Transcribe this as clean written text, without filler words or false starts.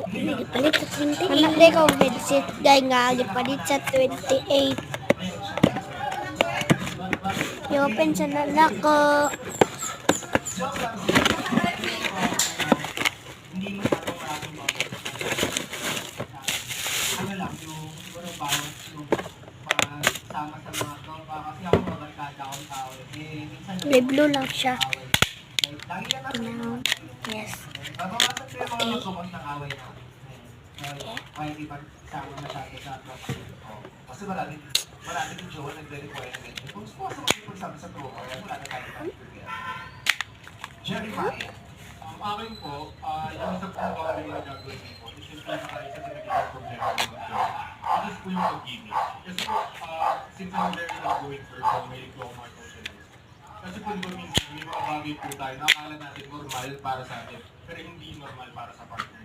Gipalit sa 28. Anak di ko headset guy nga gipalit sa 28. I-open sa nalako. Ano lang, yung siguro bawat yung sama sa mga tropa kasi ako magkakada akong tao May blue lang siya. lagi na Now, yes. babawasan ko yung mga magkukos ng away na kaya di ba sama masyado sa tropa kasi marami yung jowa nagre-require na ganyan kung gusto ko sa mga sabi sa tropa wala na tayo pa Jeremiah akin po yung sa pagkakawin na gagawin ko is yung pinaka-isa sa nagiging problema ng mga jowa it is po yung pag-ibig kasi po since I'm very outgoing person may diploma at socialist kasi po di ba minsan may mga bagay po tayo na akala natin normal para sa atin pero hindi normal para sa partner